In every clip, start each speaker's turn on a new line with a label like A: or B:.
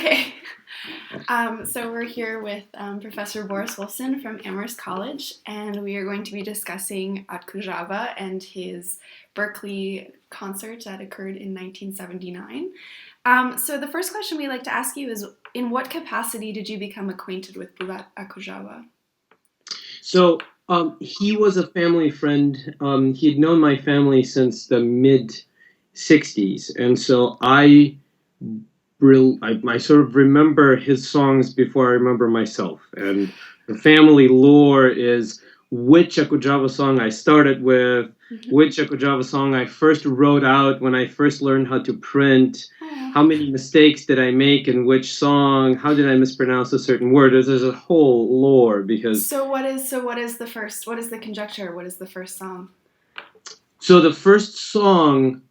A: Okay. So we're here with Professor Boris Wolfson from Amherst College, and we are going to be discussing Kurzava and his Berkeley concert that occurred in 1979. So the first question we like to ask you is, in what capacity did you become acquainted with Bulat Kurzava?
B: So he was a family friend. He'd known my family since the mid '60s, and so I sort of remember his songs before I remember myself. And the family lore is which Akujava song I started with, which Akujava song I first wrote out when I first learned how to print, how many mistakes did I make in which song, how did I mispronounce a certain word. There's a whole lore because...
A: So what is the conjecture? What is the first song?
B: So the first song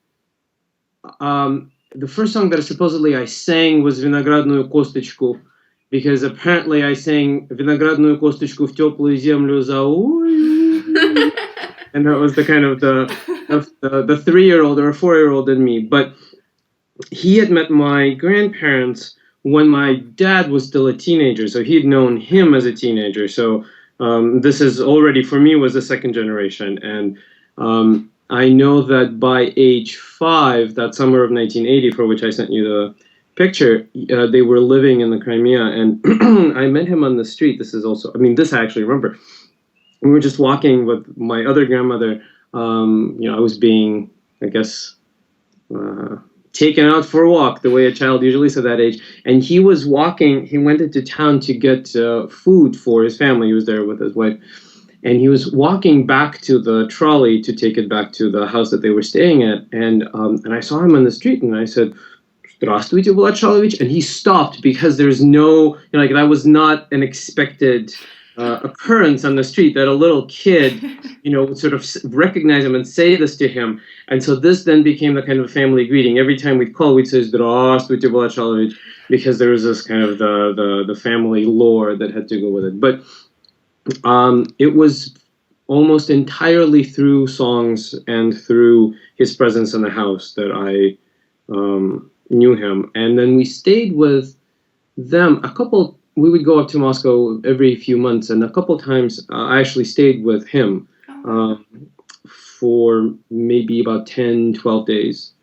B: that supposedly I sang was "Виноградную косточку," because apparently I sang "Виноградную косточку в теплую землю заую," and that was the kind of the 3-year-old or 4-year-old in me. But he had met my grandparents when my dad was still a teenager, so he'd known him as a teenager. So this is already, for me, was the second generation. And I know that by age 5, that summer of 1980, for which I sent you the picture, they were living in the Crimea, and I met him on the street. This I actually remember. We were just walking with my other grandmother. I was being, I guess, taken out for a walk, the way a child usually is at that age. And he was walking, he went into town to get food for his family. He was there with his wife. And he was walking back to the trolley to take it back to the house that they were staying at. And I saw him on the street, and I said, "Здравствуйте, Bulat Shalovic." And he stopped because there's no, that was not an expected occurrence on the street, that a little kid, would sort of recognize him and say this to him. And so this then became the kind of family greeting. Every time we'd call, we'd say, "Здравствуйте, Bulat Shalovic," because there was this kind of the family lore that had to go with it. But it was almost entirely through songs and through his presence in the house that I knew him. And then we stayed with them we would go up to Moscow every few months, and a couple times I actually stayed with him for maybe about 10, 12 days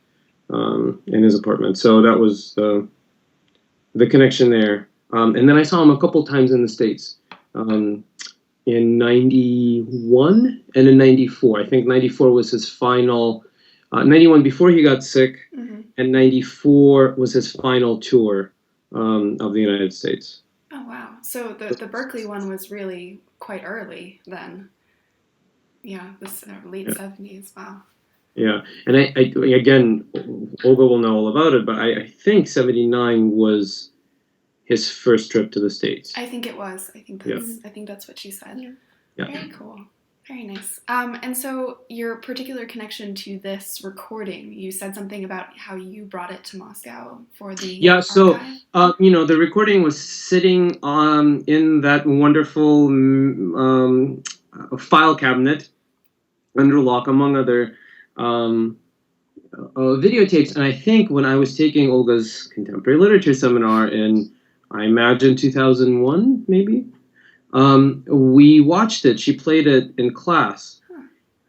B: in his apartment. So that was the connection there. And then I saw him a couple times in the States. In 91 and in 94. I think 94 was his final, 91 before he got sick, and 94 was his final tour of the United States.
A: Oh, wow. So the Berkeley one was really quite early then. Yeah, this late 70s. Wow.
B: Yeah, and I again, Olga will know all about it, but I think 79 was his first trip to the States.
A: I think it was. I think that's what she said.
B: Yeah.
A: Very cool. Very nice. And so your particular connection to this recording, you said something about how you brought it to Moscow for the archive.
B: So the recording was sitting in that wonderful file cabinet under lock, among other videotapes. And I think when I was taking Olga's contemporary literature seminar in, I imagine, 2001, maybe, we watched it. She played it in class.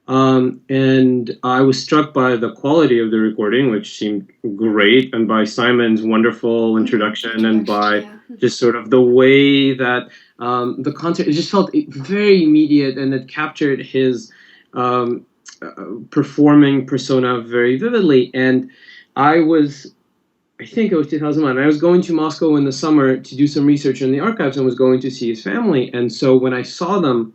B: And I was struck by the quality of the recording, which seemed great, and by Simon's wonderful introduction, and by just sort of the way that the concert, it just felt very immediate, and it captured his performing persona very vividly. And I think it was 2001. I was going to Moscow in the summer to do some research in the archives and was going to see his family. And so when I saw them,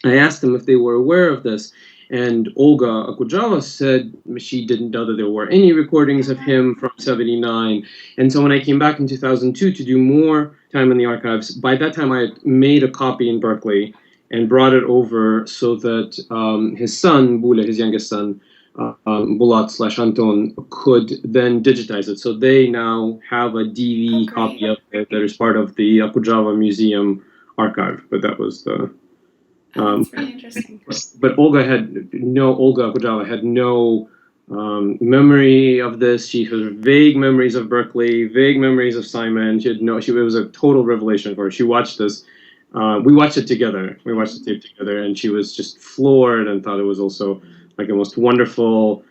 B: I asked them if they were aware of this. And Olga Akujava said she didn't know that there were any recordings of him from 79. And so when I came back in 2002 to do more time in the archives, by that time I had made a copy in Berkeley and brought it over so that his son, Bula, his youngest son, Bulat/Anton, could then digitize it. So they now have a DV copy of it that is part of the Akujava Museum archive. But that was the...
A: that's really interesting.
B: But Olga Akujava had no memory of this. She has vague memories of Berkeley, vague memories of Simon. It was a total revelation for her. She watched this. We watched it together. We watched the tape together, and she was just floored and thought it was also like the most wonderful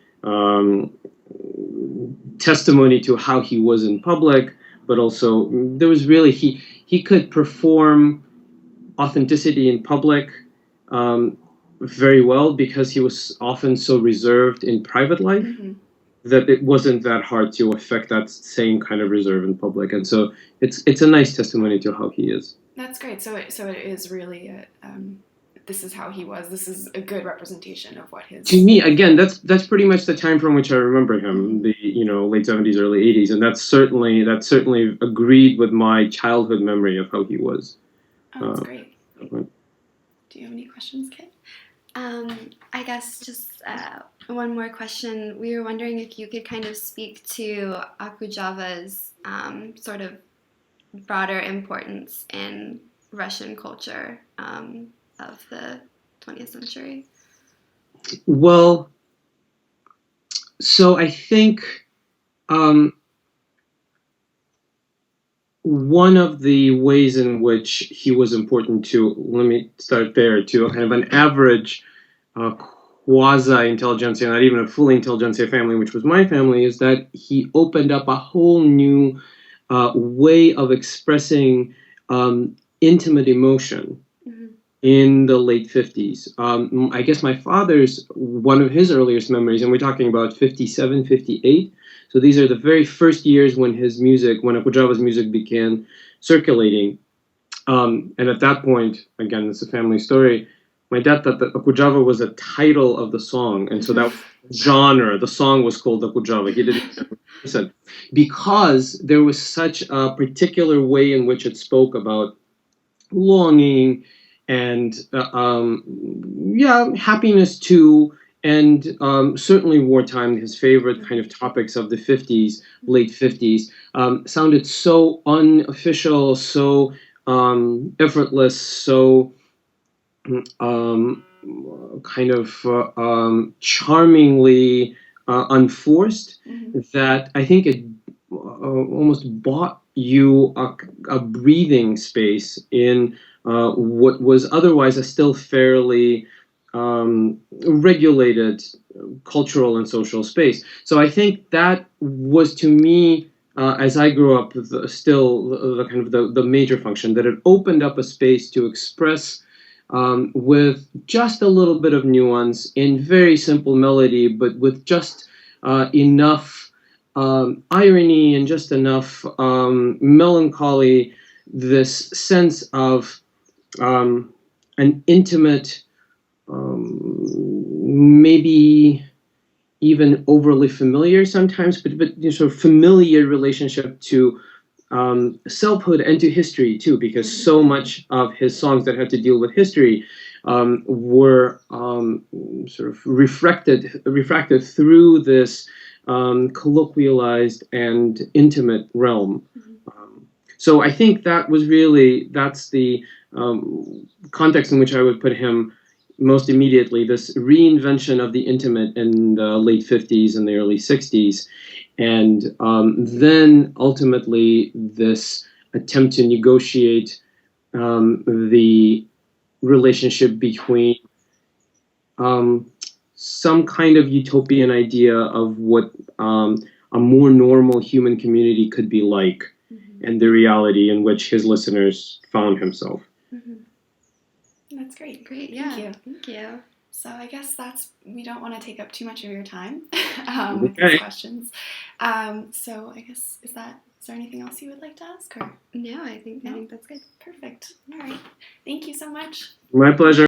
B: testimony to how he was in public. But also, there was really he could perform authenticity in public very well because he was often so reserved in private life that it wasn't that hard to affect that same kind of reserve in public. And so it's a nice testimony to how he is.
A: That's great. So it is really this is how he was. This is a good representation of what his.
B: To me, again, that's pretty much the time from which I remember him, the late 70s, early 80s, and that certainly agreed with my childhood memory of how he was.
A: Oh, that's great. Do you have any questions, Kit?
C: I guess just one more question. We were wondering if you could kind of speak to Akujava's sort of broader importance in Russian culture of the 20th century.
B: Well, so I think one of the ways in which he was important to, let me start there, to kind of an average quasi-intelligentsia, not even a fully intelligentsia family, which was my family, is that he opened up a whole new way of expressing intimate emotion in the late 50s. I guess my father's, one of his earliest memories, and we're talking about 57, 58, so these are the very first years when his music, when Akujava's music began circulating. And at that point, again, it's a family story, my dad thought that Akujava was a title of the song, and so that genre, the song was called Akujava. He didn't because there was such a particular way in which it spoke about longing and happiness too, and certainly wartime, his favorite kind of topics of the 50s, late 50s, sounded so unofficial, so effortless, so kind of charmingly unforced, that I think it almost bought you a breathing space in what was otherwise a still fairly regulated cultural and social space. So I think that was, to me, as I grew up, still the kind of the major function, that it opened up a space to express with just a little bit of nuance in very simple melody, but with just enough irony and just enough melancholy, this sense of an intimate, maybe even overly familiar sometimes, but sort of familiar relationship to selfhood and to history too, because so much of his songs that had to deal with history were sort of refracted through this colloquialized and intimate realm. So I think that's the context in which I would put him most immediately, this reinvention of the intimate in the late 50s and the early 60s. And then ultimately this attempt to negotiate the relationship between some kind of utopian idea of what a more normal human community could be like, and the reality in which his listeners found himself.
A: That's great.
C: Great, Thank you.
A: So I guess we don't want to take up too much of your time
B: Okay.
A: with these questions. So I guess, is there anything else you would like to ask? Or?
C: No, I think that's good.
A: Perfect. All right. Thank you so much.
B: My pleasure.